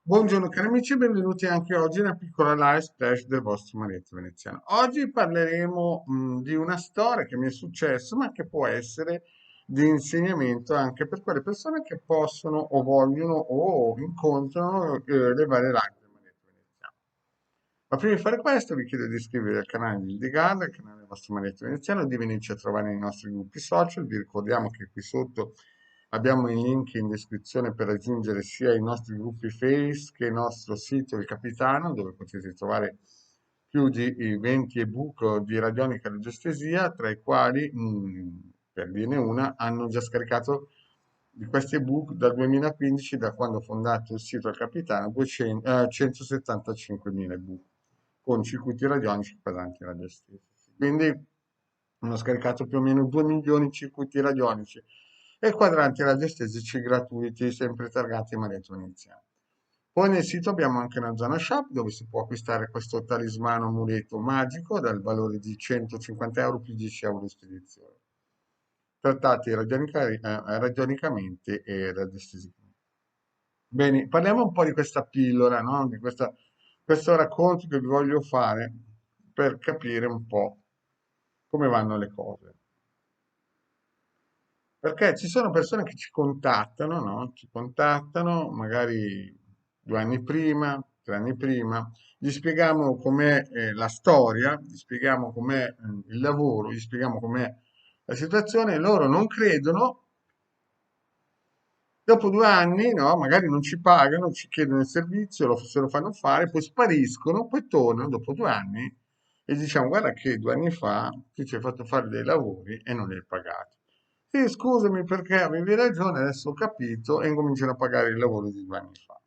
Buongiorno cari amici e benvenuti anche oggi a una piccola live splash del vostro Marietto Veneziano. Oggi parleremo di una storia che mi è successa, ma che può essere di insegnamento anche per quelle persone che possono o vogliono o incontrano le varie live del Marietto Veneziano. Ma prima di fare questo vi chiedo di iscrivervi al canale di Ildigada, al canale del vostro Marietto Veneziano, di venirci a trovare nei nostri gruppi social. Vi ricordiamo che qui sotto abbiamo i link in descrizione per raggiungere sia i nostri gruppi Face che il nostro sito Il Capitano, dove potete trovare più di 20 ebook di radionica e radiestesia, tra i quali, per dirne una, hanno già scaricato di questi ebook dal 2015, da quando ho fondato il sito Il Capitano, 175.000 ebook con circuiti radionici e quadranti radiostesici. Quindi hanno scaricato più o meno 2 milioni di circuiti radionici e quadranti radiostesici gratuiti, sempre targati Marietto Veneziano. Poi nel sito abbiamo anche una zona shop dove si può acquistare questo talismano amuleto magico dal valore di 150 euro più 10 euro di spedizione, trattati radionicamente e radiestesicamente. Bene, parliamo un po' di questa pillola, no? Questo racconto che vi voglio fare per capire un po' come vanno le cose. Perché ci sono persone che ci contattano, no? Ci contattano magari 2 anni prima, 3 anni prima, gli spieghiamo com'è la storia, gli spieghiamo com'è il lavoro, gli spieghiamo com'è la situazione, e loro non credono. Dopo 2 anni, no, magari non ci pagano, ci chiedono il servizio, se lo fanno fare, poi spariscono, poi tornano dopo 2 anni e diciamo: guarda che 2 anni fa ti ci hai fatto fare dei lavori e non li hai pagati. Sì, scusami perché avevi ragione, adesso ho capito e incominciano a pagare il lavoro di 2 anni fa.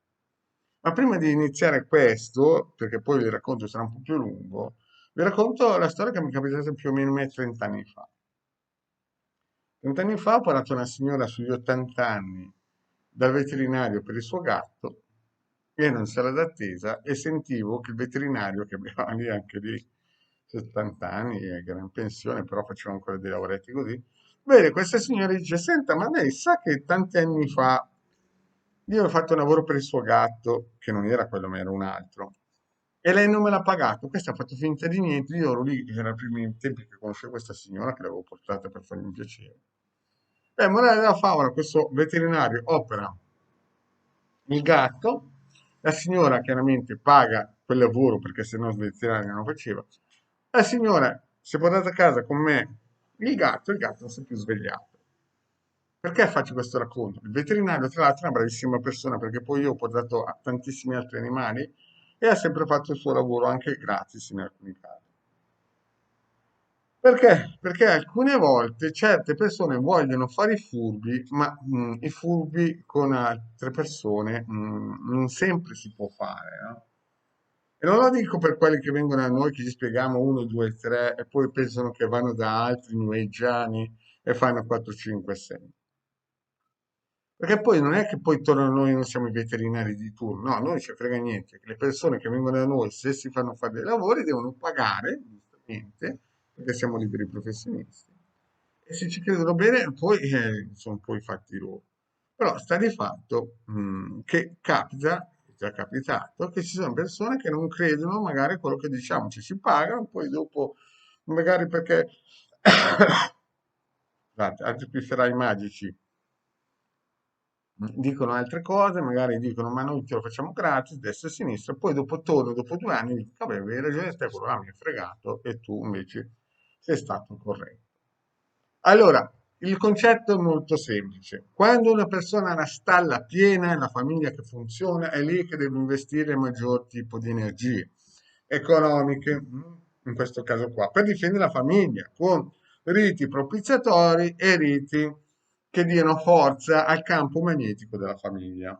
Ma prima di iniziare questo, perché poi vi racconto, sarà un po' più lungo, vi racconto la storia che mi è capitata più o meno 30 anni fa. 30 anni fa ho parlato a una signora sugli 80 anni dal veterinario per il suo gatto, ero in sala d'attesa e sentivo che il veterinario, che aveva lì anche lì 70 anni, che era in pensione, però faceva ancora dei lavoretti così, vede questa signora e dice: senta, ma lei sa che tanti anni fa io ho fatto un lavoro per il suo gatto, che non era quello, ma era un altro, e lei non me l'ha pagato. Questa ha fatto finta di niente. Io ero lì, era i primi tempi che conoscevo questa signora, che l'avevo portata per fargli un piacere. Morale della favola, questo veterinario opera il gatto, la signora chiaramente paga quel lavoro perché se no il veterinario non lo faceva. La signora si è portata a casa con me il gatto non si è più svegliato. Perché faccio questo racconto? Il veterinario, tra l'altro, è una bravissima persona perché poi io ho portato a tantissimi altri animali e ha sempre fatto il suo lavoro anche gratis in alcuni casi. Perché? Perché alcune volte certe persone vogliono fare i furbi, ma i furbi con altre persone non sempre si può fare, no? E non lo dico per quelli che vengono a noi, che gli spieghiamo 1, 2, 3 e poi pensano che vanno da altri newaggiani e fanno 4, 5, 6. Perché poi non è che poi tornano a noi e non siamo i veterinari di turno, no, a noi non ci frega niente, che le persone che vengono da noi, se si fanno fare dei lavori, devono pagare, giustamente, perché siamo liberi professionisti. E se ci credono bene, poi sono poi i fatti loro. Però sta di fatto che capita, è già capitato, che ci sono persone che non credono magari a quello che diciamo, ci pagano, poi dopo, magari perché, scusate, altri pifferai magici dicono altre cose, magari dicono ma noi te lo facciamo gratis, destra e sinistra, poi dopo torno, dopo 2 anni, e dico, vabbè, avevi ragione te, quello là mi ha fregato e tu invece sei stato corretto. Allora, il concetto è molto semplice. Quando una persona ha la stalla piena e la famiglia che funziona, è lì che deve investire maggior tipo di energie economiche, in questo caso qua, per difendere la famiglia, con riti propiziatori e riti che diano forza al campo magnetico della famiglia.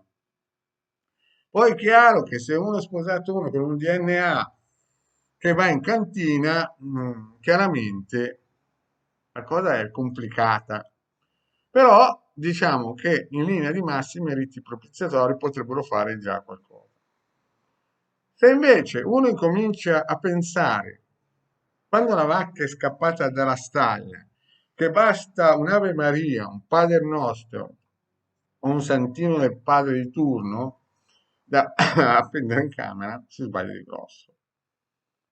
Poi è chiaro che se uno è sposato uno con un DNA che va in cantina, chiaramente la cosa è complicata. Però diciamo che in linea di massima i riti propiziatori potrebbero fare già qualcosa. Se invece uno incomincia a pensare, quando la vacca è scappata dalla stalla, che basta un'Ave Maria, un Padre Nostro o un santino del padre di turno, da appendere in camera si sbaglia di grosso.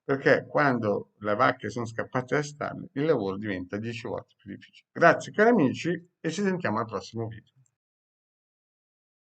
Perché quando le vacche sono scappate da stalli, il lavoro diventa 10 volte più difficile. Grazie cari amici e ci sentiamo al prossimo video.